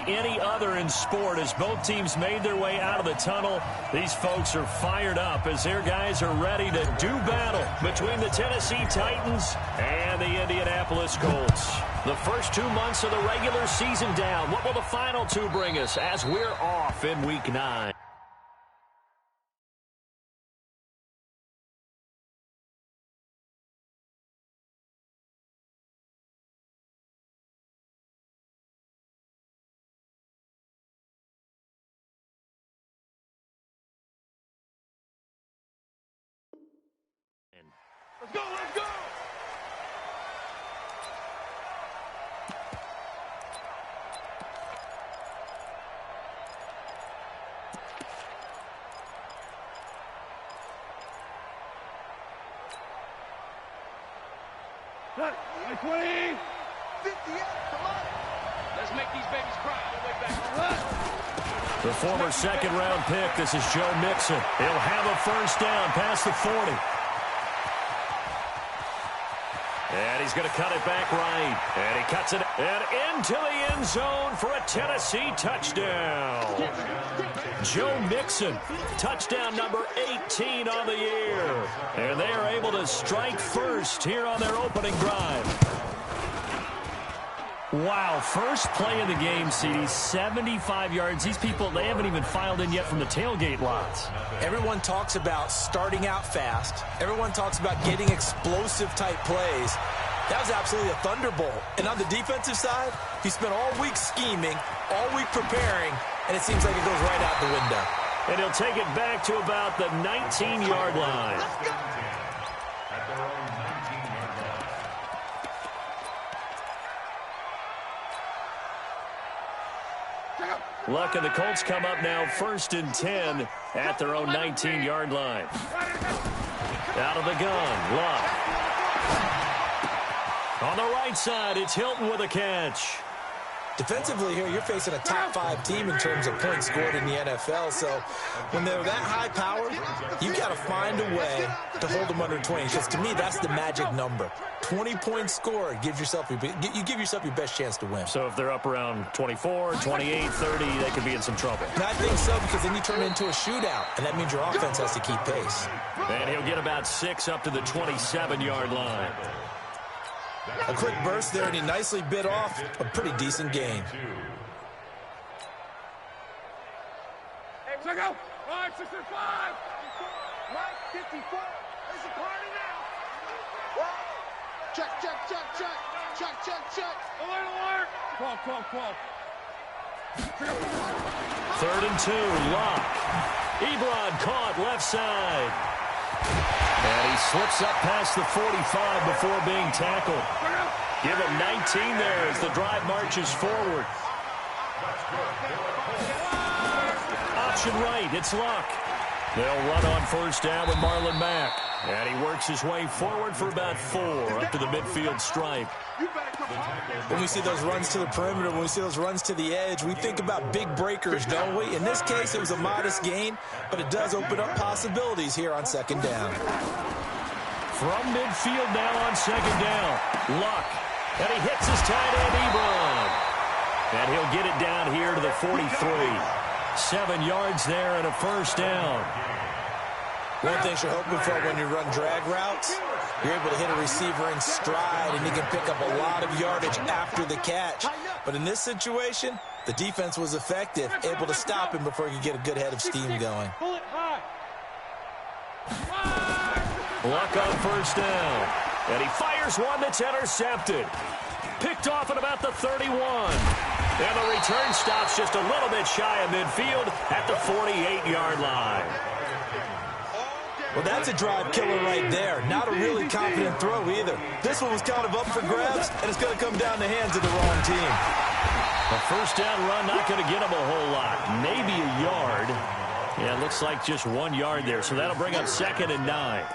any other in sport. As both teams made their way out of the tunnel, these folks are fired up as their guys are ready to do battle between the Tennessee Titans and the Indianapolis Colts. The first 2 months of the regular season down. What will the final two bring us as we're off in Week 9? Let's go, let's go! Cut! 20! 58, come on! Let's make these babies cry all the way back. The former second-round pick, this is Joe Mixon. He'll have a first down past the 40. And he's going to cut it back right. And he cuts it and into the end zone for a Tennessee touchdown. Joe Mixon, touchdown number 18 on the year. And they are able to strike first here on their opening drive. Wow, first play of the game, CD, 75 yards. These people, they haven't even filed in yet from the tailgate lots. Everyone talks about starting out fast. Everyone talks about getting explosive-type plays. That was absolutely a thunderbolt. And on the defensive side, he spent all week scheming, all week preparing, and it seems like it goes right out the window. And he'll take it back to about the 19-yard line. Luck and the Colts come up now 1st and 10 at their own 19-yard line. Out of the gun, Luck. On the right side, it's Hilton with a catch. Defensively here, you're facing a top-5 team in terms of points scored in the NFL. So when they're that high-powered, you got to find a way to hold them under 20. Because to me, that's the magic number. 20 points scored, you give yourself your best chance to win. So if they're up around 24, 28, 30, they could be in some trouble. And I think so, because then you turn it into a shootout, and that means your offense has to keep pace. And he'll get about 6 up to the 27-yard line. A quick burst there, and he nicely bit off a pretty decent gain. Hey, check out! 565! 54! There's a party now! Check! Alert! 12. 3rd and 2, Lock. Ebron caught left side. And he slips up past the 45 before being tackled. Give him 19 there as the drive marches forward. Option right, it's Luck. They'll run on first down with Marlon Mack. And he works his way forward for about 4 up to the midfield stripe. When we see those runs to the perimeter, when we see those runs to the edge, we think about big breakers, don't we? In this case, it was a modest gain, but it does open up possibilities here on second down. From midfield now on second down. Luck. And he hits his tight end, Ebron. And he'll get it down here to the 43. 7 yards there and a first down. One thing you're hoping for when you run drag routes, you're able to hit a receiver in stride, and he can pick up a lot of yardage after the catch. But in this situation, the defense was effective, able to stop him before he could get a good head of steam going. Luck on first down. And he fires one that's intercepted. Picked off at about the 31. And the return stops just a little bit shy of midfield at the 48-yard line. Well, that's a drive killer right there. Not a really confident throw either. This one was kind of up for grabs, and it's going to come down the hands of the wrong team. A first down run, not going to get him a whole lot. Maybe a yard. Yeah, it looks like just 1 yard there, so that'll bring up 2nd and 9.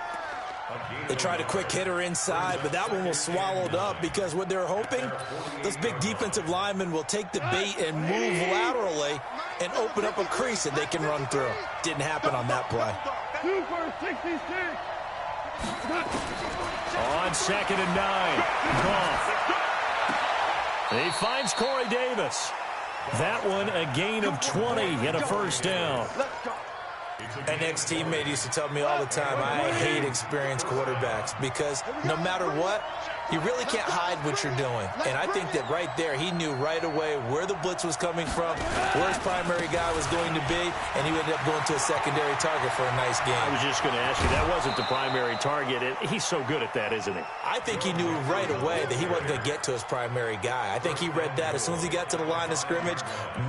They tried a quick hitter inside, but that one was swallowed up because what they're hoping, those big defensive linemen will take the bait and move laterally and open up a crease that they can run through. Didn't happen on that play. 2 for 66. On 2nd and 9. Goff. He finds Corey Davis. That one a gain of 20 and a first down. An ex-teammate used to tell me all the time, I hate experienced quarterbacks because no matter what, you really can't hide what you're doing. And I think that right there, he knew right away where the blitz was coming from, where his primary guy was going to be, and he ended up going to a secondary target for a nice game. I was just going to ask you, that wasn't the primary target. He's so good at that, isn't he? I think he knew right away that he wasn't going to get to his primary guy. I think he read that as soon as he got to the line of scrimmage,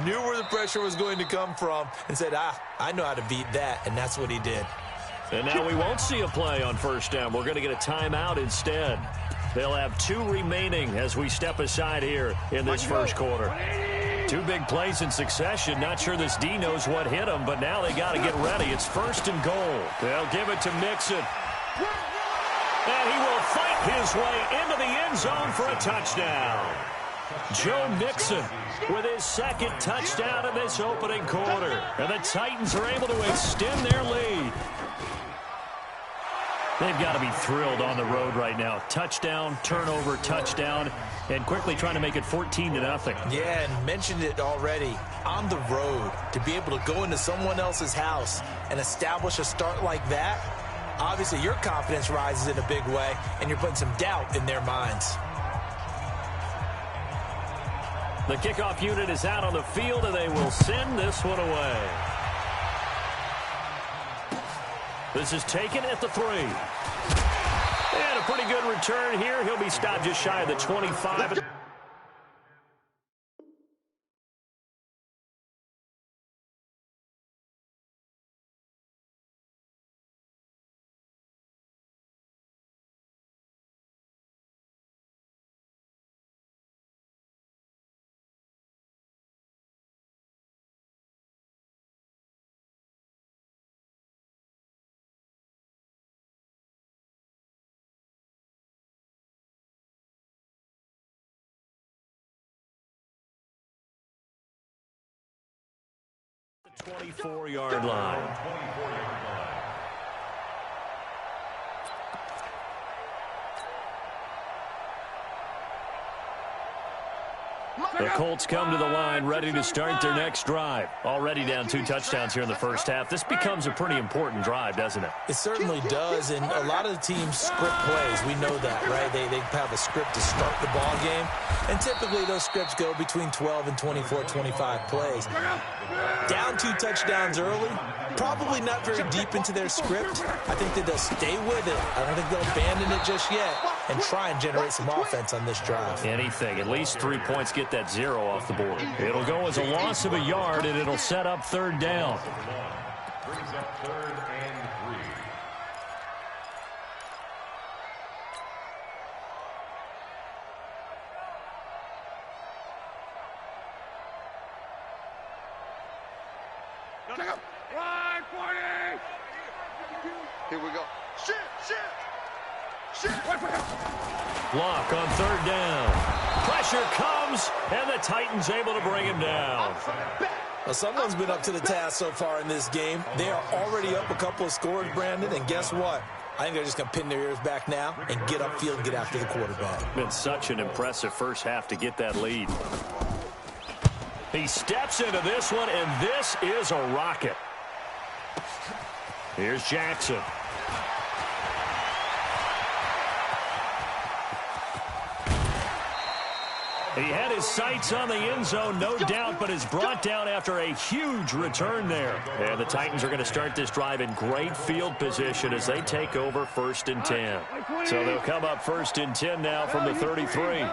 knew where the pressure was going to come from, and said, I know how to beat that, and that's what he did. And now we won't see a play on first down. We're going to get a timeout instead. They'll have 2 remaining as we step aside here in this first quarter. 2 big plays in succession. Not sure this D knows what hit him, but now they got to get ready. It's first and goal. They'll give it to Mixon. And he will fight his way into the end zone for a touchdown. Joe Mixon with his second touchdown in this opening quarter. And the Titans are able to extend their lead. They've got to be thrilled on the road right now. Touchdown, turnover, touchdown, and quickly trying to make it 14-0. Yeah, and mentioned it already. On the road, to be able to go into someone else's house and establish a start like that, obviously your confidence rises in a big way, and you're putting some doubt in their minds. The kickoff unit is out on the field, and they will send this one away. This is taken at the 3. And a pretty good return here. He'll be stopped just shy of the 25. The 24-yard line. The Colts come to the line ready to start their next drive. Already down 2 touchdowns here in the first half. This becomes a pretty important drive, doesn't it? It certainly does, and a lot of the teams script plays. We know that, right? They have a script to start the ball game, and typically those scripts go between 12 and 24, 25 plays. Down 2 touchdowns early, probably not very deep into their script. I think that they'll stay with it. I don't think they'll abandon it just yet and try and generate some offense on this drive. Anything. At least 3 points, get that 0 off the board. It'll go as a loss of a yard, and it'll set up 3rd down. Brings up 3rd and 3. Check up. Run, 40. Here we go. Shit. Block on 3rd down. Pressure comes, and the Titans able to bring him down. Well, someone's been up to the task so far in this game. They are already up a couple of scores, Brandon, and guess what? I think they're just going to pin their ears back now and get upfield and get after the quarterback. Been such an impressive first half to get that lead. He steps into this one, and this is a rocket. Here's Jackson. He had his sights on the end zone, no doubt, but is brought down after a huge return there. And the Titans are going to start this drive in great field position as they take over 1st and 10. So they'll come up 1st and 10 now from the 33.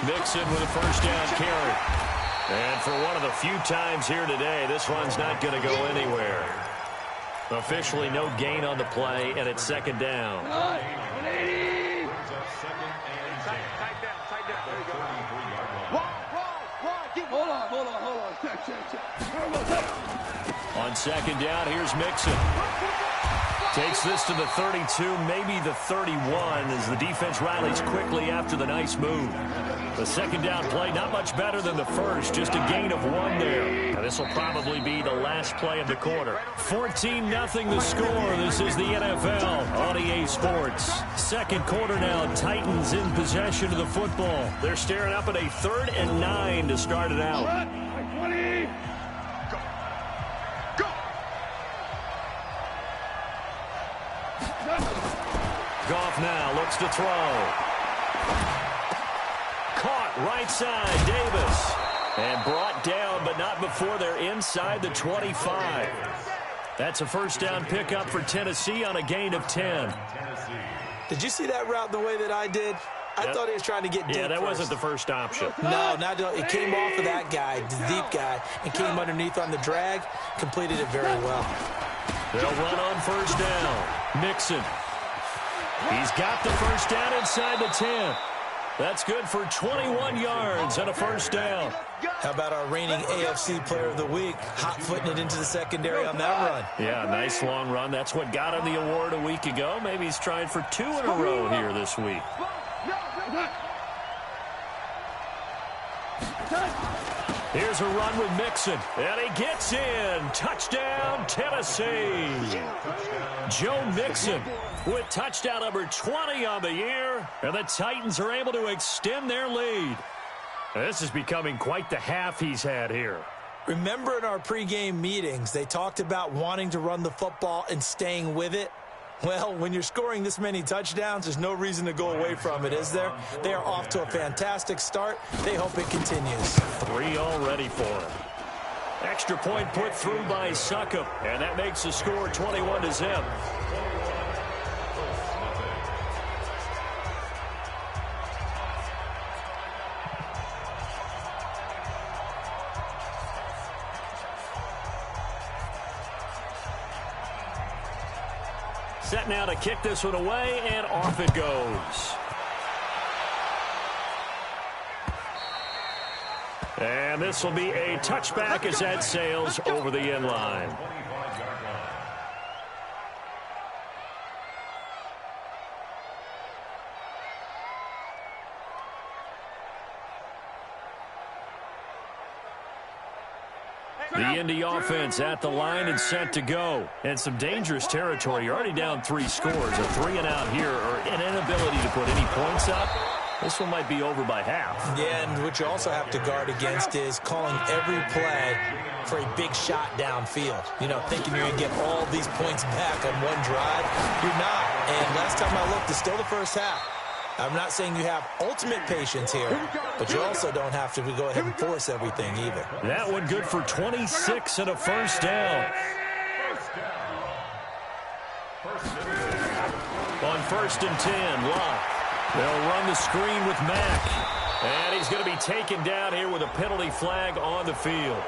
Mixon with a 1st down carry. And for one of the few times here today, this one's not going to go anywhere. Officially no gain on the play, and it's 2nd down. Hold on. Check. On second down, here's Mixon. Takes this to the 32, maybe the 31, as the defense rallies quickly after the nice move. The second down play, not much better than the first, just a gain of 1 there. Now, this will probably be the last play of the quarter. 14-0 the score. This is the NFL on EA Sports. Second quarter now, Titans in possession of the football. They're staring up at a 3rd and 9 to start it out. 20. Goff now looks to throw. Caught right side, Davis. And brought down, but not before they're inside the 25. That's a first down pickup for Tennessee on a gain of 10. Did you see that route the way that I did? I thought he was trying to get deep. Yeah, that first. wasn't the first option. No, it came off of that guy, the deep guy, and came underneath on the drag, completed it very well. They'll run on first down. Mixon. He's got the first down inside the 10. That's good for 21 yards and a first down. How about our reigning AFC Player of the Week, hot-footing it into the secondary on that run? Yeah, nice long run. That's what got him the award a week ago. Maybe he's trying for 2 in a row here this week. Here's a run with Mixon, and he gets in. Touchdown, Tennessee. Joe Mixon with touchdown number 20 on the year, and the Titans are able to extend their lead. This is becoming quite the half he's had here. Remember in our pregame meetings, they talked about wanting to run the football and staying with it? Well, when you're scoring this many touchdowns, there's no reason to go away from it, is there? They are off to a fantastic start. They hope it continues. 3 already for him. Extra point put through by Succop, and that makes the score 21-0. Set now to kick this one away, and off it goes. And this will be a touchback as that sails over the end line. The Indy offense at the line and set to go. And some dangerous territory. You're already down 3 scores. A 3 and out here, or an inability to put any points up. This one might be over by half. Yeah, and what you also have to guard against is calling every play for a big shot downfield. You know, thinking you're going to get all these points back on one drive. You're not. And last time I looked, it's still the first half. I'm not saying you have ultimate patience here, but you also don't have to go ahead and force everything either. That one good for 26 and a first down. On 1st and 10, Locke. They'll run the screen with Mack. And he's going to be taken down here with a penalty flag on the field.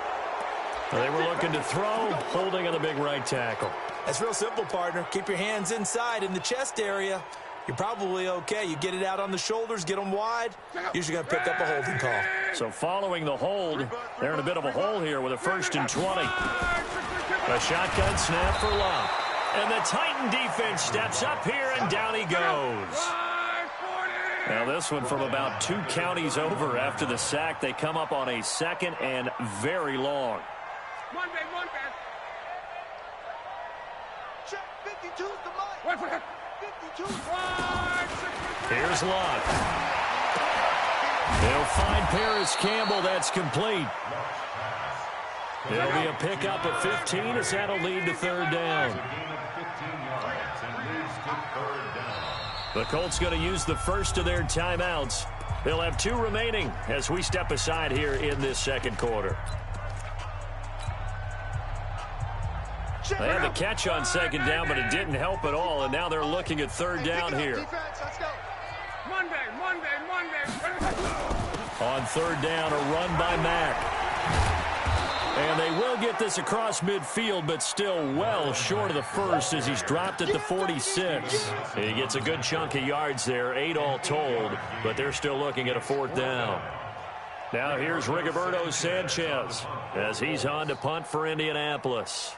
They were looking to throw, holding on the big right tackle. That's real simple, partner. Keep your hands inside in the chest area. You're probably okay. You get it out on the shoulders, get them wide, usually going to pick up a holding call. So following the hold, they're in a bit of a hole here with a 1st and 20. A shotgun snap for Locke. And the Titan defense steps up here, and down he goes. Now this one from about 2 counties over after the sack. They come up on a 2nd and very long. Check 52's the mic. Here's Locke. They'll find Paris Campbell. That's complete. It'll be a pickup of 15 as that'll lead to 3rd down. The Colts going to use the first of their timeouts. They'll have 2 remaining as we step aside here in this 2nd quarter. They had the catch on 2nd down, but it didn't help at all, and now they're looking at 3rd down here. Monday. On 3rd down, a run by Mack. And they will get this across midfield, but still well short of the first as he's dropped at the 46. He gets a good chunk of yards there, 8 all told, but they're still looking at a 4th down. Now here's Rigoberto Sanchez as he's on to punt for Indianapolis.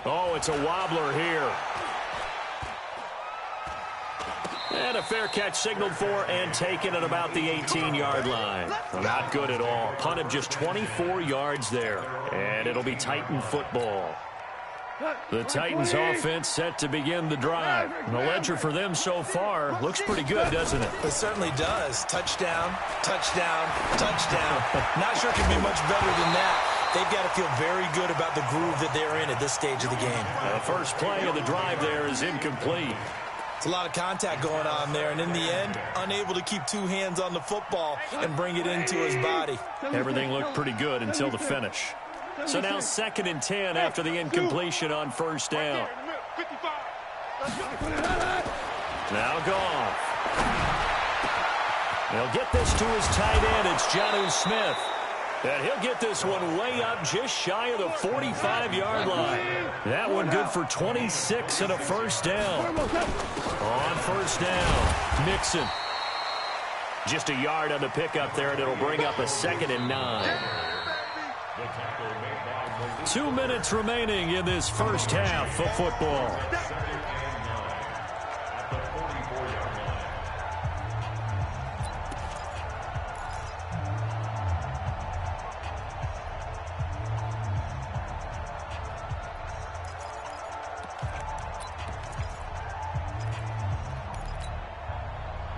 Oh, it's a wobbler here. And a fair catch signaled for and taken at about the 18-yard line. Not good at all. Punted just 24 yards there. And it'll be Titan football. The Titans offense set to begin the drive. The ledger for them so far looks pretty good, doesn't it? It certainly does. Touchdown, touchdown, touchdown. Not sure it can be much better than that. They've got to feel very good about the groove that they're in at this stage of the game. The first play of the drive there is incomplete. It's a lot of contact going on there, and in the end, unable to keep two hands on the football and bring it into his body. Everything looked pretty good until the finish. So now 2nd and 10 after the incompletion on first down. Now Goff. He'll get this to his tight end. It's Jonnu Smith. And he'll get this one way up just shy of the 45-yard line. That one good for 26 and a first down. On first down, Mixon. Just a yard on the pickup there, and it'll bring up a 2nd and 9. 2 minutes remaining in this first half of football.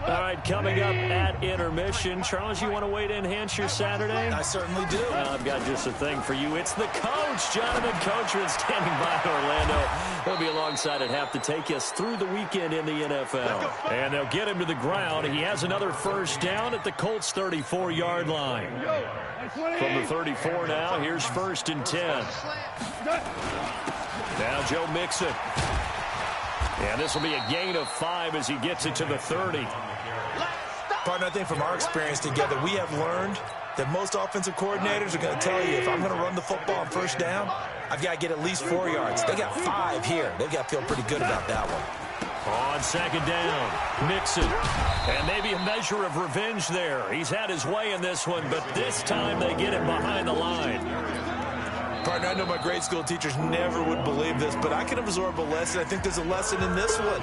All right, coming up at intermission. Charles, you want to wait to enhance your Saturday? I certainly do. Well, I've got just a thing for you. It's the coach, Jonathan Coachman, standing by in Orlando. He'll be alongside at half to take us through the weekend in the NFL. And they'll get him to the ground. He has another first down at the Colts' 34-yard line. From the 34 now, here's 1st and 10. Now Joe Mixon. And this will be a gain of 5 as he gets it to the 30. Partner, I think from our experience together, we have learned that most offensive coordinators are going to tell you, if I'm going to run the football on first down, I've got to get at least 4 yards. They got 5 here. They've got to feel pretty good about that one. On 2nd down, Mixon. And maybe a measure of revenge there. He's had his way in this one, but this time they get him behind the line. Partner, I know my grade school teachers never would believe this, but I can absorb a lesson. I think there's a lesson in this one.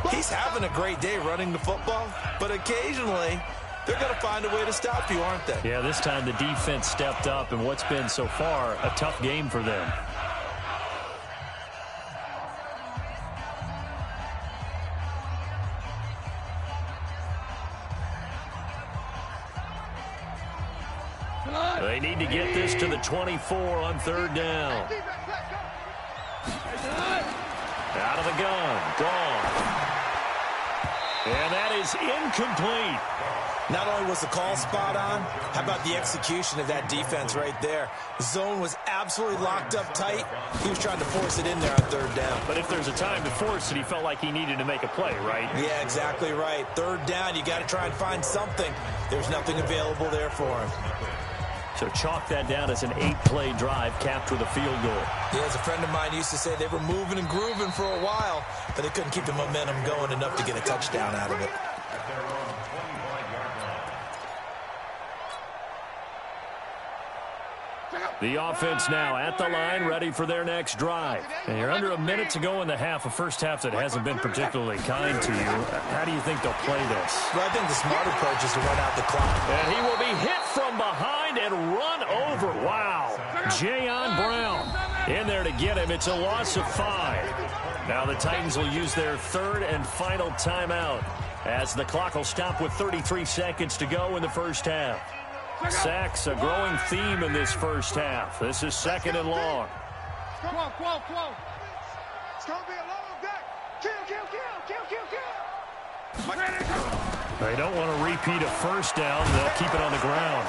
He's having a great day running the football, but occasionally they're going to find a way to stop you, aren't they? Yeah, this time the defense stepped up in what's been so far a tough game for them. They need to get this to the 24 on 3rd down. Out of the gun. Gone. And that is incomplete. Not only was the call spot on, how about the execution of that defense right there? The zone was absolutely locked up tight. He was trying to force it in there on 3rd down. But if there's a time to force it, he felt like he needed to make a play, right? Yeah, exactly right. 3rd down, you got to try and find something. There's nothing available there for him. So chalk that down as an 8-play drive capped with a field goal. Yeah, as a friend of mine used to say, they were moving and grooving for a while, but they couldn't keep the momentum going enough to get a touchdown out of it. The offense now at the line, ready for their next drive. And you're under a minute to go in the half, a first half that hasn't been particularly kind to you. How do you think they'll play this? Well, I think the smart approach is to run out the clock. And he will be hit from behind and run over. Wow. Jayon Brown in there to get him. It's a loss of 5. Now the Titans will use their 3rd and final timeout as the clock will stop with 33 seconds to go in the first half. Sacks, a growing theme in this first half. This is 2nd and long. Come on. It's going to be a long day. Kill. They don't want to repeat a first down. They'll keep it on the ground.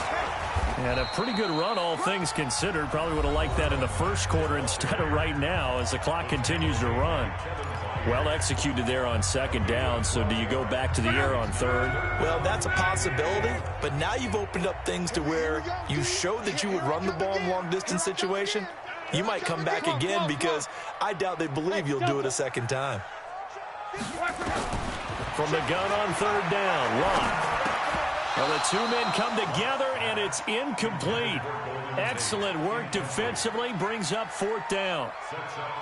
And a pretty good run, all things considered. Probably would have liked that in the first quarter instead of right now as the clock continues to run. Well executed there on 2nd down, so do you go back to the air on 3rd? Well, that's a possibility, but now you've opened up things to where you showed that you would run the ball in long-distance situation. You might come back again because I doubt they believe you'll do it a second time. From the gun on third down, Locke. Well, the two men come together, and it's incomplete. Excellent work defensively, brings up fourth down.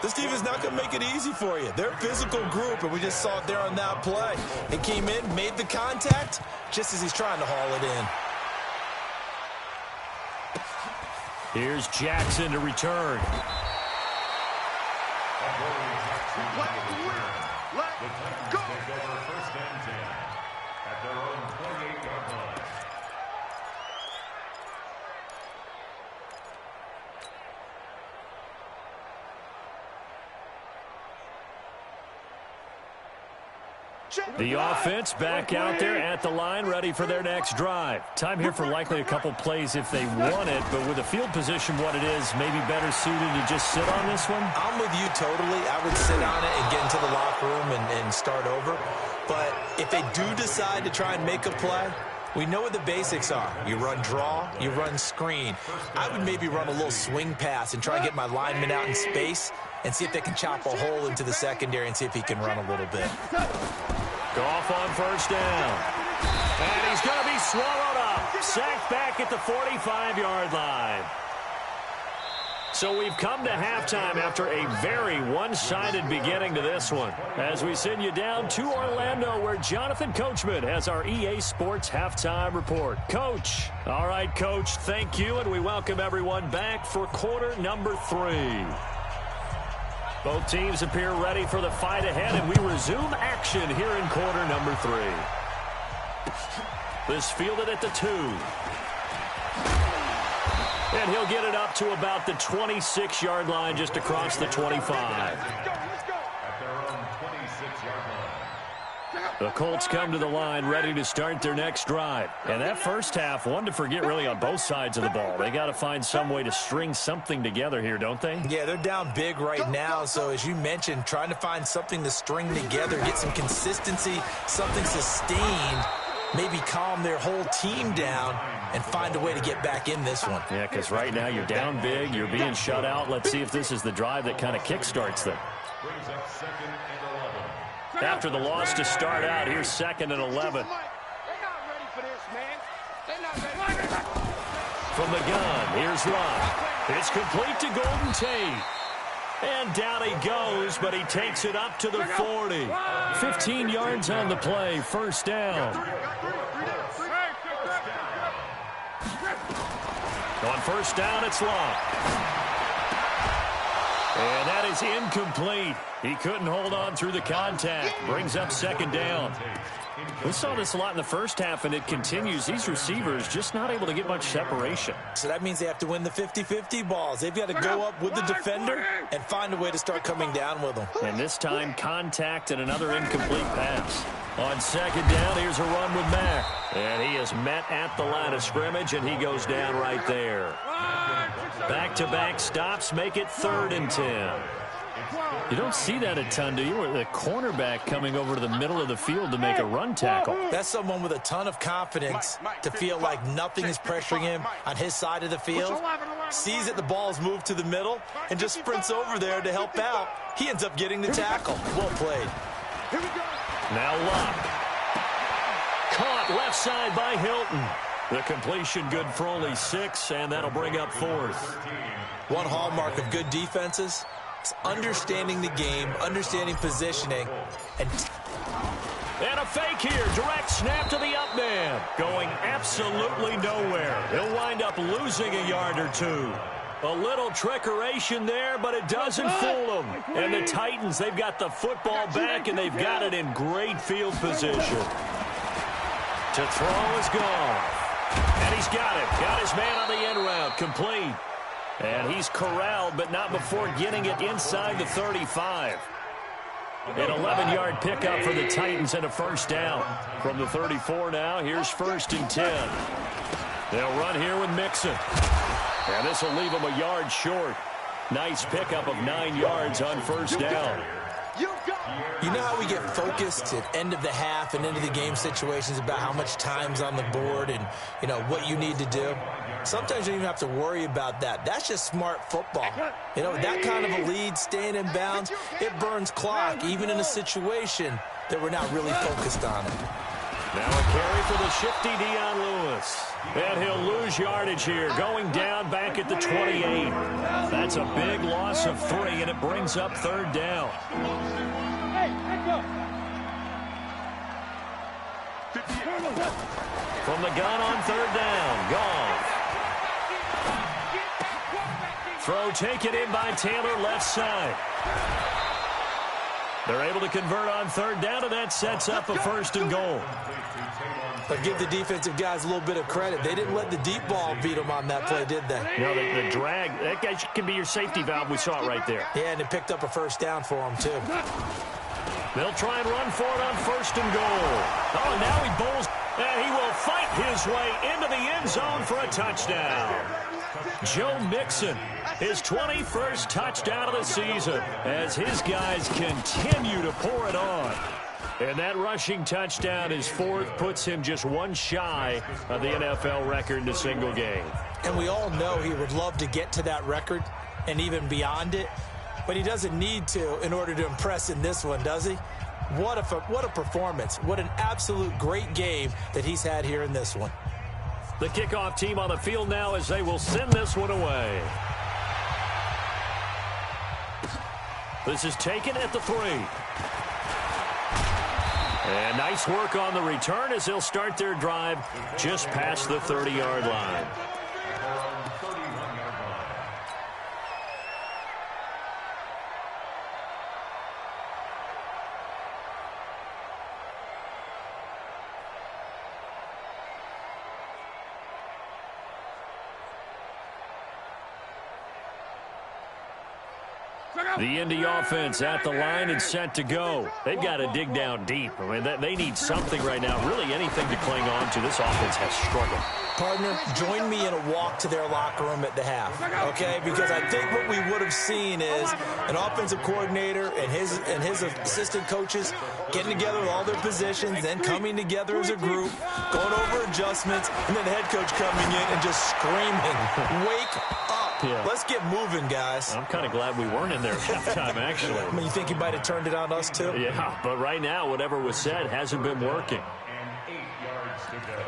This team is not going to make it easy for you. They're a physical group, and we just saw it there on that play. He came in, made the contact, just as he's trying to haul it in. Here's Jackson to return. Let's go. Take over first and 10 at their own 28-yard line. The offense back out there at the line, ready for their next drive. Time here for likely a couple plays if they want it, but with the field position what it is, maybe better suited to just sit on this one? I'm with you totally. I would sit on it and get into the locker room and start over. But if they do decide to try and make a play, we know what the basics are. You run draw, you run screen. I would maybe run a little swing pass and try and get my lineman out in space and see if they can chop a hole into the secondary and see if he can run a little bit. Goff on first down. And he's going to be swallowed up. Sacked back at the 45-yard line. So we've come to halftime after a very one-sided beginning to this one. As we send you down to Orlando, where Jonathan Coachman has our EA Sports Halftime Report. Coach. All right, Coach, thank you, and we welcome everyone back for quarter number 3. Both teams appear ready for the fight ahead, and we resume action here in quarter number 3. This fielded at the 2. And he'll get it up to about the 26-yard line, just across the 25. At their own 26-yard line. The Colts come to the line ready to start their next drive. And that first half, one to forget really on both sides of the ball. They got to find some way to string something together here, don't they? Yeah, they're down big right now. So as you mentioned, trying to find something to string together, get some consistency, something sustained, maybe calm their whole team down and find a way to get back in this one. Yeah, because right now you're down big, you're being shut out. Let's see if this is the drive that kind of kickstarts them. Brings up second and 11. After the loss to start out, here's second and 11. They're not ready for this, man. They're not ready. From the gun, here's Locke. It's complete to Golden Tate. And down he goes, but he takes it up to the 40. 15 yards on the play, first down. On first down, it's Locke. And that is incomplete. He couldn't hold on through the contact. Brings up second down. We saw this a lot in the first half, and it continues. These receivers just not able to get much separation. So that means they have to win the 50-50 balls. They've got to go up with the defender and find a way to start coming down with them. And this time, contact and another incomplete pass. On second down, here's a run with Mack. And he is met at the line of scrimmage, and he goes down right there. Back-to-back stops make it 3rd and 10. You don't see that a ton, do you? Where the cornerback coming over to the middle of the field to make a run tackle. That's someone with a ton of confidence to feel like nothing is pressuring him on his side of the field. Sees that the ball's moved to the middle and just sprints over there to help out. He ends up getting the tackle. Well played. Now Locke. Caught left side by Hilton. The completion good for only 6, and that'll bring up 4th. One hallmark of good defenses is understanding the game, understanding positioning, and a fake here. Direct snap to the up man. Going absolutely nowhere. He'll wind up losing a yard or 2. A little trickeration there, but it doesn't fool them. And the Titans, they've got the football back, and they've got it in great field position. To throw is gone. And he's got it. Got his man on the end route. Complete. And he's corralled, but not before getting it inside the 35. An 11-yard pickup for the Titans and a first down. From the 34 now, here's 1st and 10. They'll run here with Mixon. And this will leave him a yard short. Nice pickup of 9 yards on first down. You know how we get focused at end of the half and into the game situations about how much time's on the board and, you know, what you need to do? Sometimes you don't even have to worry about that. That's just smart football. You know, that kind of a lead, staying in bounds, it burns clock, even in a situation that we're not really focused on it. Now a carry for the shifty Dion Lewis. And he'll lose yardage here, going down back at the 28. That's a big loss of 3, and it brings up 3rd down. From the gun on 3rd down, Goff. Throw taken in by Taylor, left side. They're able to convert on 3rd down, and that sets up a 1st and goal. But give the defensive guys a little bit of credit. They didn't let the deep ball beat them on that play, did they? No, the drag, that guy can be your safety valve. We saw it right there. Yeah, and it picked up a 1st down for them, too. They'll try and run for it on 1st and goal. Oh, now he bowls, and he will fight his way into the end zone for a touchdown. Joe Mixon, his 21st touchdown of the season, as his guys continue to pour it on. And that rushing touchdown, his 4th, puts him just 1 shy of the NFL record in a single game. And we all know he would love to get to that record and even beyond it, but he doesn't need to in order to impress in this one, does he? What a performance. What an absolute great game that he's had here in this one. The kickoff team on the field now as they will send this one away. This is taken at the 3. And nice work on the return as they'll start their drive just past the 30-yard line. The Indy offense at the line and set to go. They've got to dig down deep. I mean, they need something right now, really anything to cling on to. This offense has struggled. Partner, join me in a walk to their locker room at the half, okay? Because I think what we would have seen is an offensive coordinator and his assistant coaches getting together with all their positions, then coming together as a group, going over adjustments, and then the head coach coming in and just screaming, wake up. Yeah. Let's get moving, guys. I'm kind of glad we weren't in there at halftime, actually. I mean, you think he might have turned it on us, too? Yeah, but right now, whatever was said hasn't been working. And 8 yards to go.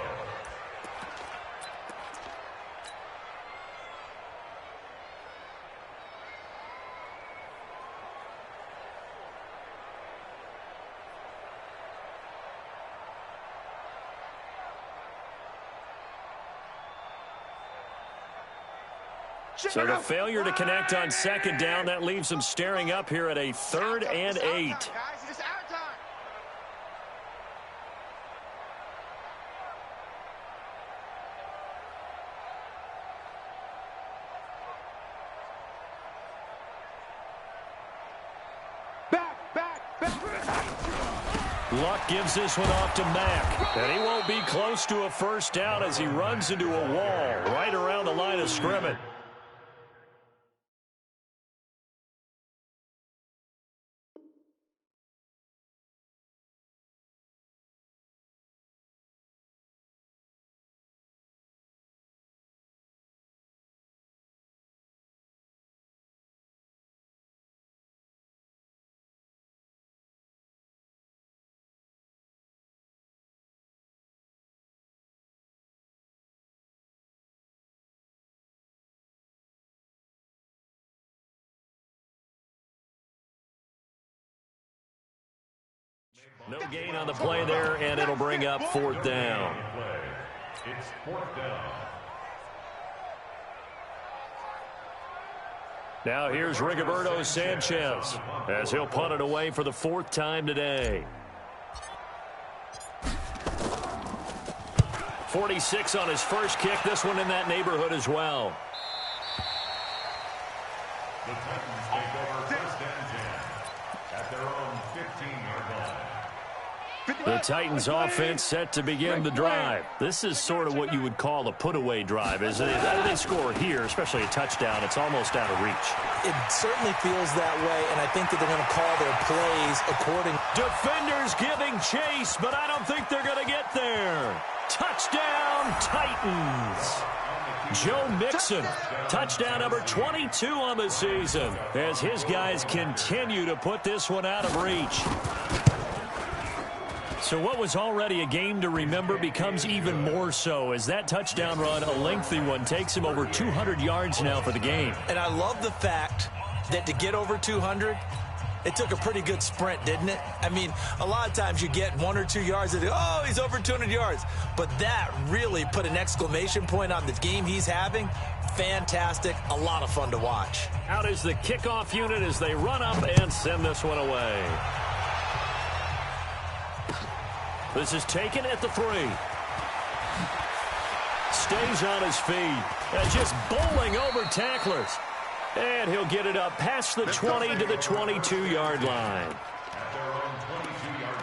So the failure to connect on 2nd down, that leaves them staring up here at a 3rd and 8. Luck gives this one off to Mack. And he won't be close to a 1st down as he runs into a wall right around the line of scrimmage. No gain on the play there, and it'll bring up 4th down. It's 4th down. Now here's Rigoberto Sanchez as he'll punt it away for the 4th time today. 46 on his first kick. This one in that neighborhood as well. The Titans take over 1st and 10 at their own 15-yard line. The Titans offense set to begin the drive. This is sort of what you would call a put-away drive, isn't it? How do they score here, especially a touchdown? It's almost out of reach. It certainly feels that way, and I think that they're going to call their plays according. Defenders giving chase, but I don't think they're going to get there. Touchdown, Titans. Joe Mixon, touchdown number 22 on the season, as his guys continue to put this one out of reach. So what was already a game to remember becomes even more so as that touchdown run, a lengthy one, takes him over 200 yards now for the game. And I love the fact that to get over 200, it took a pretty good sprint, didn't it? I mean, a lot of times you get 1 or 2 yards and oh, he's over 200 yards. But that really put an exclamation point on the game he's having. Fantastic. A lot of fun to watch. Out is the kickoff unit as they run up and send this one away. This is taken at the 3. Stays on his feet. Just bowling over tacklers. And he'll get it up past the 20 to the 22-yard line. At their own 22-yard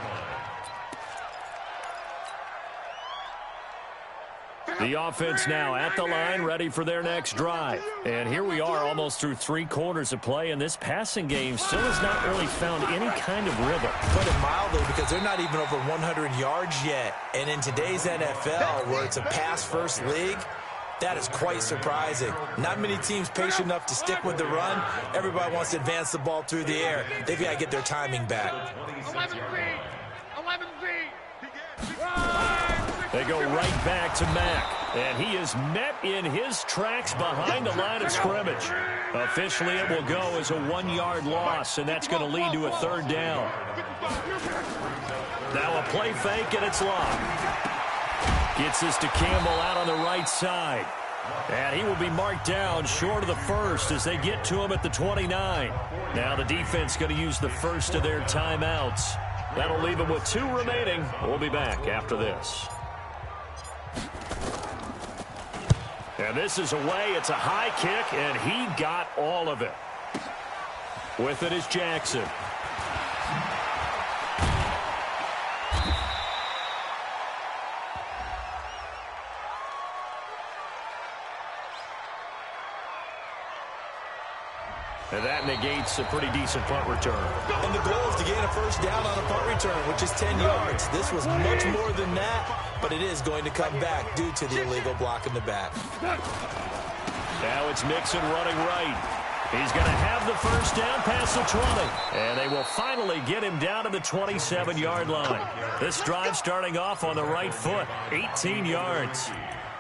line. The offense now at the line, ready for their next drive. And here we are almost through 3 quarters of play, and this passing game still has not really found any kind of rhythm. Put it mildly, because they're not even over 100 yards yet. And in today's NFL, where it's a pass-first league, that is quite surprising. Not many teams patient enough to stick with the run. Everybody wants to advance the ball through the air. They've got to get their timing back. 11 feet. 11 feet. They go right back to Mack. And he is met in his tracks behind the line of scrimmage. Officially, it will go as a 1-yard loss, and that's going to lead to a 3rd down. Now a play fake, and it's locked. Gets this to Campbell out on the right side. And he will be marked down short of the first as they get to him at the 29. Now the defense going to use the first of their timeouts. That'll leave them with 2 remaining. We'll be back after this. And this is away. It's a high kick, and he got all of it. With it is Jackson. And that negates a pretty decent punt return. And the goal is to gain a first down on a punt return, which is 10 yards. This was much more than that, but it is going to come back due to the illegal block in the back. Now it's Mixon running right. He's going to have the first down past the 20. And they will finally get him down to the 27-yard line. This drive starting off on the right foot, 18 yards.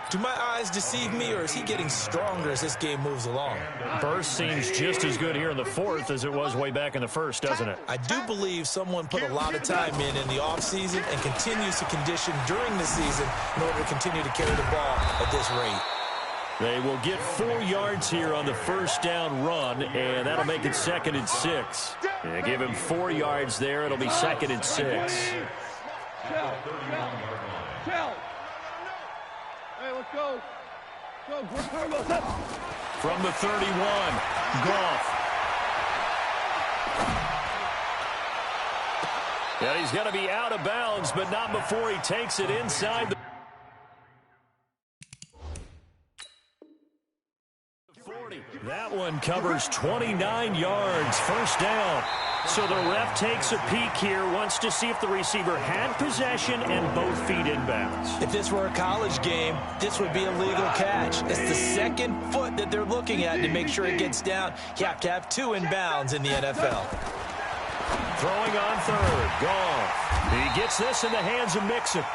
Do my eyes deceive me, or is he getting stronger as this game moves along? Burst seems just as good here in the 4th as it was way back in the 1st, doesn't it? I do believe someone put a lot of time in the offseason and continues to condition during the season in order to continue to carry the ball at this rate. They will get 4 yards here on the first down run, and that'll make it 2nd and 6. And give him 4 yards there. It'll be 2nd and 6. Hey, let's go. Go. From the 31, Goff. And he's going to be out of bounds, but not before he takes it inside the 40. That one covers 29 yards, first down. So the ref takes a peek here, wants to see if the receiver had possession and both feet inbounds. If this were a college game, this would be a legal catch. It's the 2nd foot that they're looking at to make sure it gets down. You have to have 2 inbounds in the NFL. Throwing on 3rd, Goff. He gets this in the hands of Mixon.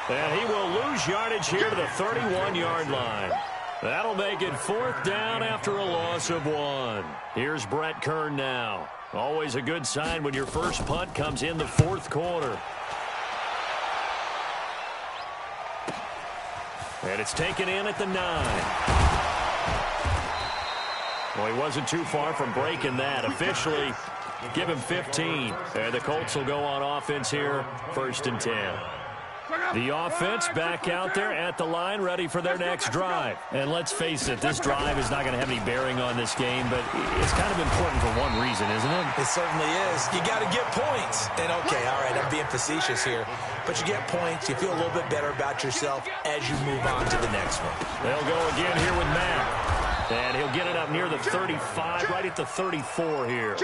And he will lose yardage here to the 31-yard line. That'll make it 4th down after a loss of 1. Here's Brett Kern now. Always a good sign when your first punt comes in the 4th quarter. And it's taken in at the 9. Well, he wasn't too far from breaking that. Officially, give him 15. And the Colts will go on offense here, 1st and 10. The offense back out there at the line, ready for their next drive. And let's face it, this drive is not going to have any bearing on this game, but it's kind of important for one reason, isn't it? It certainly is. You got to get points. And, okay, all right, I'm being facetious here. But you get points, you feel a little bit better about yourself as you move on to the next one. They'll go again here with Matt. And he'll get it up near the 35, right at the 34 here.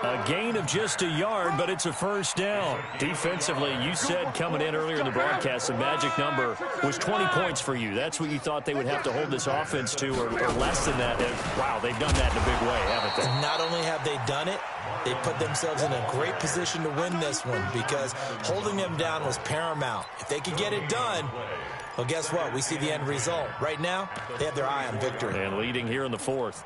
A gain of just a yard, but it's a first down. Defensively, you said coming in earlier in the broadcast, the magic number was 20 points for you. That's what you thought they would have to hold this offense to, or less than that. And, wow, they've done that in a big way, haven't they? Not only have they done it, they put themselves in a great position to win this one because holding them down was paramount. If they could get it done, well, guess what? We see the end result. Right now, they have their eye on victory. And leading here in the fourth.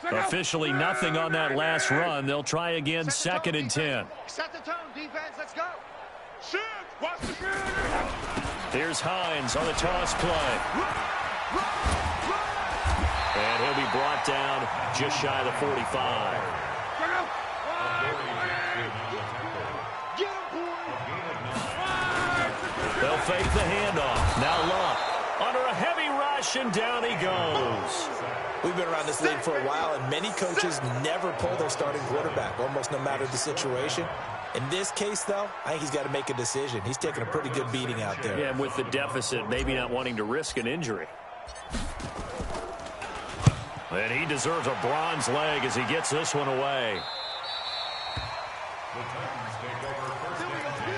Officially nothing on that last run. They'll try again, second and 10. Set the tone, defense. Let's go. Shoot. Watch the shoot. Here's Hines on the toss play. And he'll be brought down just shy of the 45. They'll fake the handoff. Now Luck under a heavy rush, and down he goes. We've been around this league for a while, and many coaches never pull their starting quarterback, almost no matter the situation. In this case, though, I think he's got to make a decision. He's taking a pretty good beating out there. Yeah, and with the deficit, maybe not wanting to risk an injury. And he deserves a bronze leg as he gets this one away. The Titans take over first and 10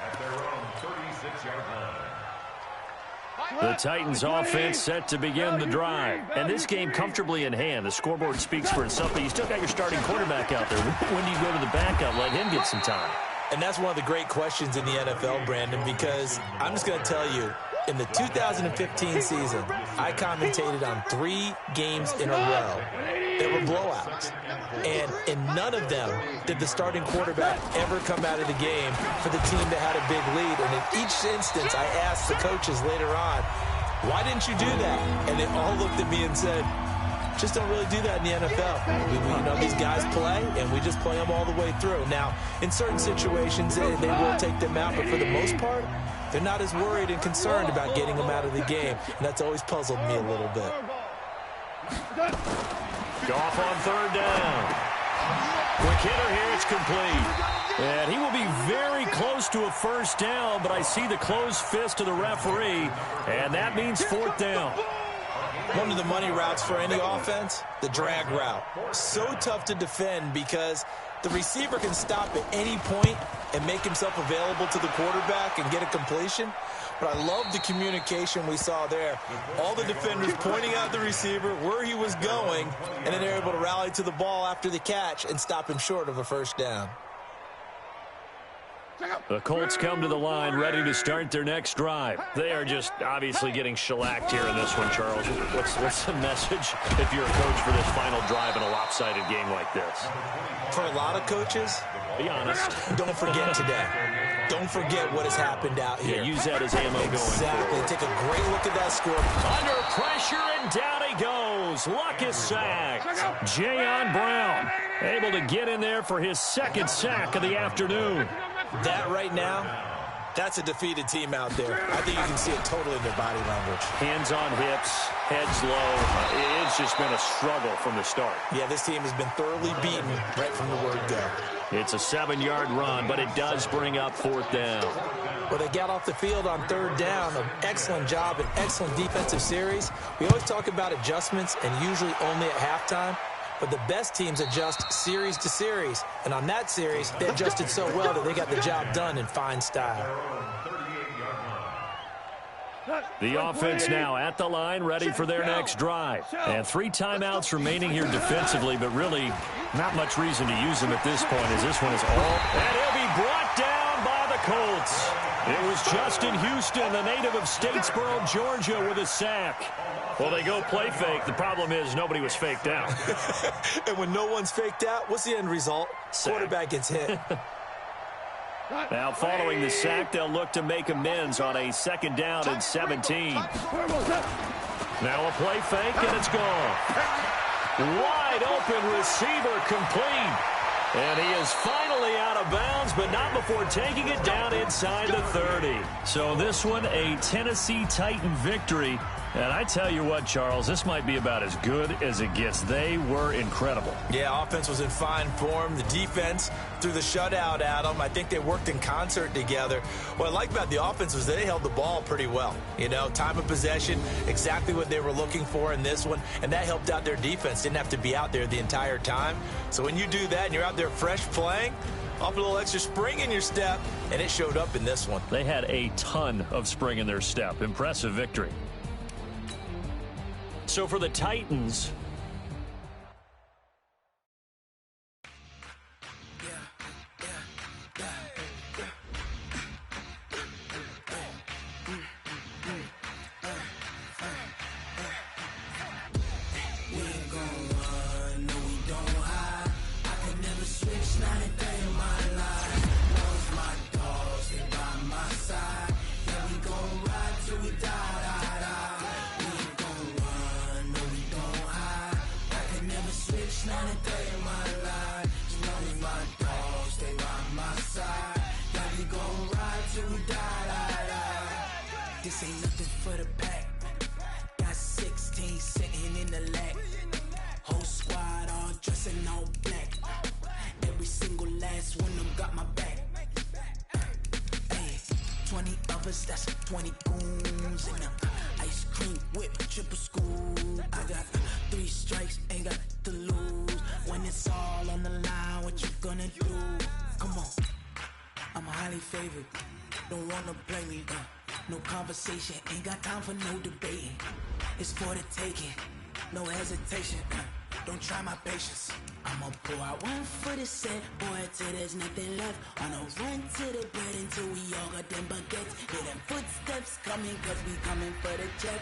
at their own 36-yard line. The Titans offense set to begin the drive. And this game comfortably in hand. The scoreboard speaks for itself, but you still got your starting quarterback out there. When do you go to the backup, let him get some time? And that's one of the great questions in the NFL, Brandon, because I'm just going to tell you, in the 2015 season, I commentated on 3 games in a row that were blowouts. And in none of them did the starting quarterback ever come out of the game for the team that had a big lead. And in each instance, I asked the coaches later on, why didn't you do that? And they all looked at me and said, just don't really do that in the NFL. You know, these guys play, and we just play them all the way through. Now, in certain situations, they will take them out, but for the most part, they're not as worried and concerned about getting them out of the game. And that's always puzzled me a little bit. Goff on third down. Quick hitter here, it's complete. And he will be very close to a first down, but I see the closed fist of the referee, and that means fourth down. One of the money routes for any offense, the drag route. So tough to defend because the receiver can stop at any point and make himself available to the quarterback and get a completion. But I love the communication we saw there. All the defenders pointing out the receiver, where he was going, and then they're able to rally to the ball after the catch and stop him short of a first down. The Colts come to the line ready to start their next drive. They are just obviously getting shellacked here in this one, Charles. What's the message if you're a coach for this final drive in a lopsided game like this? For a lot of coaches, be honest. Don't forget today. Don't forget what has happened out here. Yeah, use that as ammo going Exactly. forward. Take a great look at that score. Under pressure, and down he goes. Luck is sacked. Jayon Brown able to get in there for his second sack of the afternoon. That right now, that's a defeated team out there. I think you can see it totally in their body language. Hands on hips, heads low. It's just been a struggle from the start. Yeah, this team has been thoroughly beaten right from the word go. It's a 7-yard run, but it does bring up fourth down. Well, they got off the field on third down. An excellent job, an excellent defensive series. We always talk about adjustments and usually only at halftime. But the best teams adjust series to series. And on that series, they adjusted so well that they got the job done in fine style. The offense now at the line, ready for their next drive. And 3 timeouts remaining here defensively, but really not much reason to use them at this point, as this one is all. And he'll be brought down by the Colts. It was Justin Houston, the native of Statesboro, Georgia, with a sack. Well, they go play fake. The problem is nobody was faked out. And when no one's faked out, what's the end result? Sack. Quarterback gets hit. Now, following the sack, they'll look to make amends on a 2nd down and 17. Now a play fake, and it's gone. Wide open receiver complete. And he is finally out of bounds, but not before taking it down inside the 30. So this one, a Tennessee Titan victory. And I tell you what, Charles, this might be about as good as it gets. They were incredible. Yeah, offense was in fine form. The defense threw the shutout at them. I think they worked in concert together. What I like about the offense was they held the ball pretty well. You know, time of possession, exactly what they were looking for in this one. And that helped out their defense. Didn't have to be out there the entire time. So when you do that and you're out there fresh playing, off a little extra spring in your step, and it showed up in this one. They had a ton of spring in their step. Impressive victory. So for the Titans, this ain't nothing for the pack. Got 16 sitting in the lag. Whole squad all dressing all black. Every single last one of them got my back. Hey, 20 of us, that's 20 goons in the ice cream whip, triple scoop. I got 3 strikes, ain't got to lose. When it's all on the line, what you gonna do? Come on, I'm highly favored. Don't wanna play me, no conversation, ain't got time for no debating. It's for the taking, no hesitation. Don't try my patience. I'ma pour out one for the set, boy, till there's nothing left. On a run to the bread until we all got them baguettes. Hear them footsteps coming, cause we coming for the check.